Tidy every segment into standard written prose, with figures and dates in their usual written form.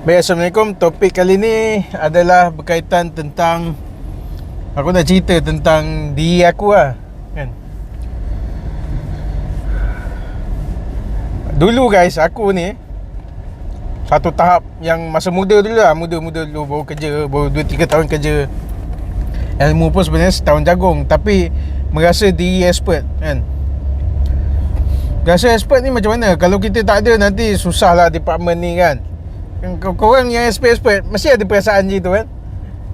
Baik, Assalamualaikum. Topik kali ni adalah berkaitan tentang, aku nak cerita tentang diri aku lah, kan. Dulu guys, aku ni satu tahap yang masa muda dulu lah, muda-muda dulu, baru kerja, baru 2-3 tahun kerja. Ilmu pun sebenarnya setahun jagung, tapi merasa diri expert, kan. Rasa expert ni macam mana? Kalau kita tak ada, nanti susah lah department ni, kan. Korang yang expert mesti ada perasaan je tu, kan.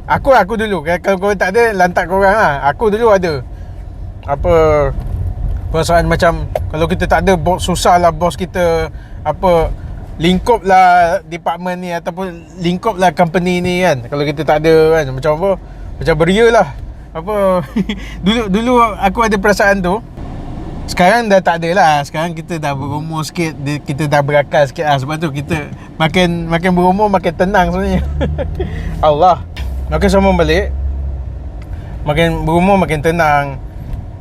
Aku dulu, kalau korang tak ada, lantak korang lah. Aku dulu ada apa, perasaan macam kalau kita tak ada, susah lah bos kita lingkup lah department ni, ataupun lingkup lah company ni, kan. Kalau kita tak ada, kan, macam apa, macam beria lah dulu aku ada perasaan tu. Sekarang dah tak ada lah. Sekarang kita dah berumur sikit, kita dah berakal sikit lah. Sebab tu kita makin berumur makin tenang sebenarnya. Allah, makin sombong balik, makin berumur makin tenang.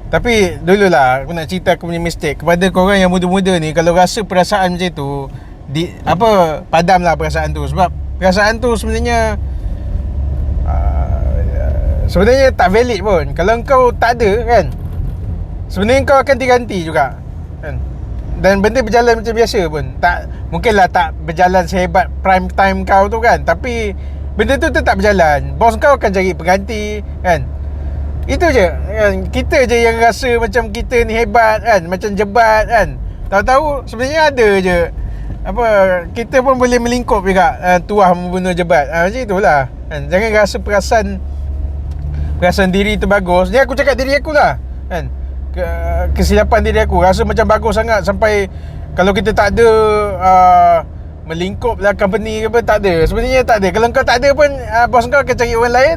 Tapi dululah aku nak cerita aku punya mistake kepada korang yang muda-muda ni. Kalau rasa perasaan macam tu, padamlah perasaan tu. Sebab perasaan tu sebenarnya tak valid pun. Kalau kau tak ada, kan, sebenarnya kau akan diganti juga, kan? Dan benda berjalan macam biasa pun. Mungkinlah tak berjalan sehebat prime time kau tu, kan, tapi benda tu tetap berjalan. Bos kau akan cari pengganti, kan. Itu je, kan? Kita je yang rasa macam kita ni hebat, kan, macam jebat, kan. Tahu-tahu sebenarnya ada je kita pun boleh melingkup juga, tuah membunuh jebat, macam itulah, kan. Jangan rasa perasaan diri tu bagus. Ni aku cakap diri aku lah, kan. Kesilapan diri aku, rasa macam bagus sangat sampai kalau kita tak ada melingkup lah company ke apa, tak ada. Sebenarnya tak ada. Kalau kau tak ada pun, bos kau akan cari orang lain.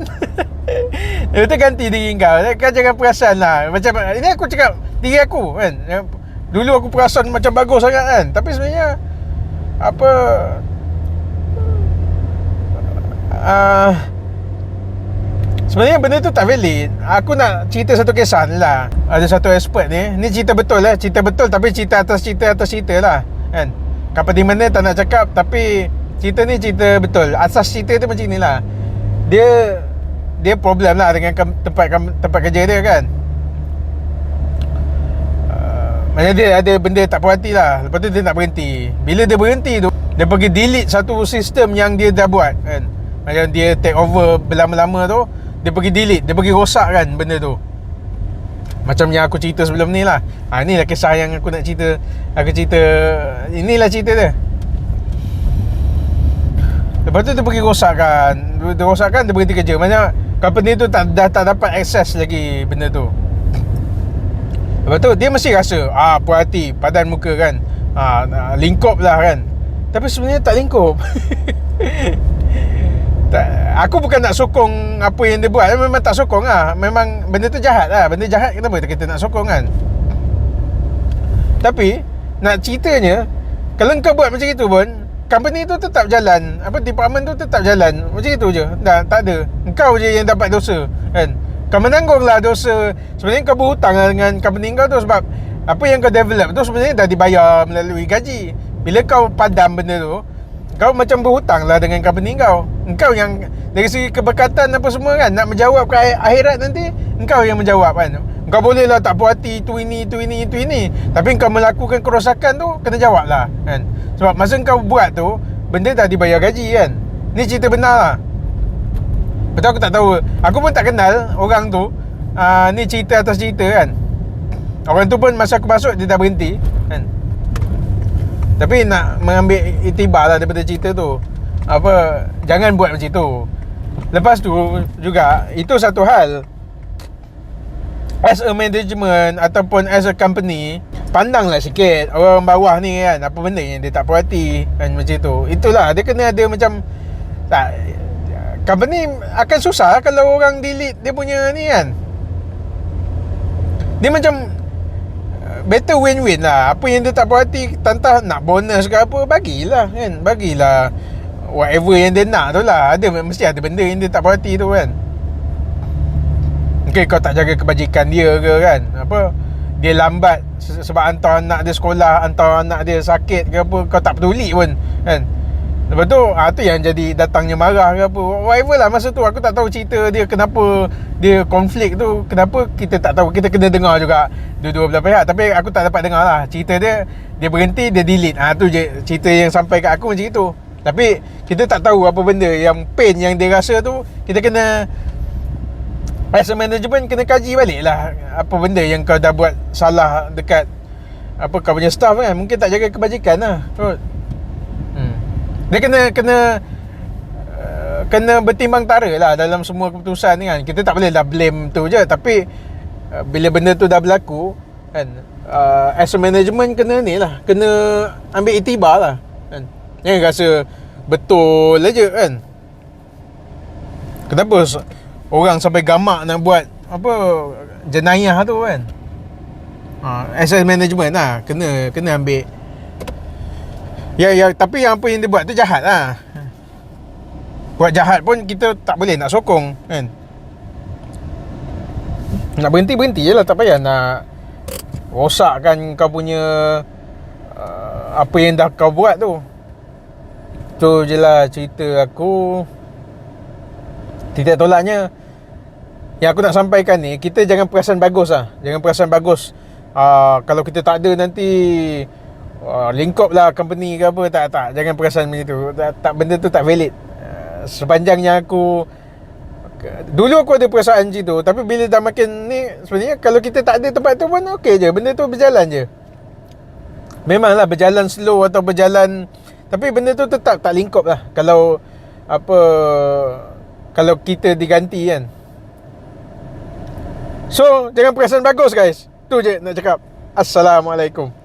Dia tu ganti diri kau. Kau jangan perasan lah. Macam ini aku cakap diri aku, kan. Dulu aku perasan macam bagus sangat, kan. Tapi sebenarnya sebenarnya benda tu tak valid. Aku nak cerita satu kisah ni lah. Ada satu expert ni cerita betul lah. Cerita betul, tapi cerita atas cerita lah, kan. Kapal di mana tak nak cakap, tapi cerita ni cerita betul. Asas cerita tu macam ni lah. Dia problem lah dengan tempat kerja dia, kan. Macam dia ada benda tak puas hati lah. Lepas tu dia nak berhenti. Bila dia berhenti tu, dia pergi delete satu sistem yang dia dah buat, kan. Macam dia take over berlama-lama tu, dia pergi delete, dia pergi rosakkan benda tu. Macam yang aku cerita sebelum ni lah. Inilah kisah yang aku nak cerita. Inilah cerita dia. Lepas tu dia pergi rosakkan. Dia berhenti kerja. Macam company tu dah tak dapat akses lagi benda tu. Lepas tu dia mesti rasa puas hati, padan muka, kan. Lingkup lah, kan. Tapi sebenarnya tak lingkup. Aku bukan nak sokong apa yang dia buat. Memang tak sokong lah. Memang benda tu jahat lah. Benda jahat, kenapa kita nak sokong, kan. Tapi nak ceritanya, kalau kau buat macam itu pun, company tu tetap jalan, department tu tetap jalan. Macam itu je. Tak ada. Kau je yang dapat dosa, kan. Kau menanggung lah dosa. Sebenarnya kau berhutang lah dengan company kau tu. Sebab apa yang kau develop tu sebenarnya dah dibayar melalui gaji. Bila kau padam benda tu, kau macam berhutang lah dengan company kau. Engkau yang dari segi keberkatan apa semua, kan, nak menjawab ke akhirat nanti, engkau yang menjawab, kan. Engkau boleh lah tak puas hati itu ini, tapi engkau melakukan kerosakan tu, kena jawab lah, kan. Sebab masa engkau buat tu, benda dah dibayar gaji, kan. Ni cerita benar lah. Betul, aku tak tahu. Aku pun tak kenal orang tu. Ni cerita atas cerita, kan. Orang tu pun masa aku masuk, dia dah berhenti, kan. Tapi nak mengambil iktibar lah daripada cerita tu, jangan buat macam tu. Lepas tu juga, itu satu hal. As a management ataupun as a company, pandanglah sikit orang bawah ni, kan, apa benda yang dia tak puas hati, kan, macam tu. Itulah, dia kena ada macam company akan susah kalau orang delete dia punya ni, kan. Dia macam better win-win lah. Apa yang dia tak puas hati, tantah nak bonus ke apa, bagilah, kan. Bagilah whatever yang dia nak tu lah. Mesti ada benda yang dia tak puas hati tu, kan. Mungkin kau tak jaga kebajikan dia ke, kan. Dia lambat sebab hantar anak dia sekolah, hantar anak dia sakit ke apa, kau tak peduli pun, kan. Lepas tu tu yang jadi datangnya marah ke apa, whatever lah. Masa tu aku tak tahu cerita dia, kenapa dia konflik tu, kenapa kita tak tahu. Kita kena dengar juga dua-dua belah pihak, tapi aku tak dapat dengar lah cerita dia. Dia berhenti, dia delete. Tu je cerita yang sampai kat aku macam itu. Tapi kita tak tahu apa benda yang pain yang dia rasa tu. Kita kena, as a management, kena kaji balik lah apa benda yang kau dah buat salah dekat apa kau punya staff kan. Mungkin tak jaga kebajikan lah. Dia kena bertimbang tara lah dalam semua keputusan ni kan. Kita tak boleh lah blame tu je. Tapi bila benda tu dah berlaku kan, as a management kena ni lah, kena ambil iktibar lah kan. Jangan rasa betul aja kan. Kenapa orang sampai gamak nak buat apa jenayah tu kan. As a management lah kena ambil. Ya, tapi yang apa yang dia buat tu jahat lah. Buat jahat pun kita tak boleh nak sokong kan. Nak berhenti je lah. Tak payah nak rosakkan kau punya apa yang dah kau buat tu. Tu je lah cerita aku. Titik tolaknya yang aku nak sampaikan ni, kita jangan perasan bagus lah. Jangan perasan bagus kalau kita tak ada nanti lingkup lah company ke apa. Tak, jangan perasan macam tu. Tak, benda tu tak valid. Sepanjangnya aku dulu aku ada perasaan macam tu, tapi bila dah makin ni, sebenarnya kalau kita tak ada tempat tu pun okey je. Benda tu berjalan je. Memanglah berjalan slow atau berjalan, tapi benda tu tetap tak lingkup lah kalau kita diganti kan. So jangan perasan bagus guys. Tu je nak cakap. Assalamualaikum.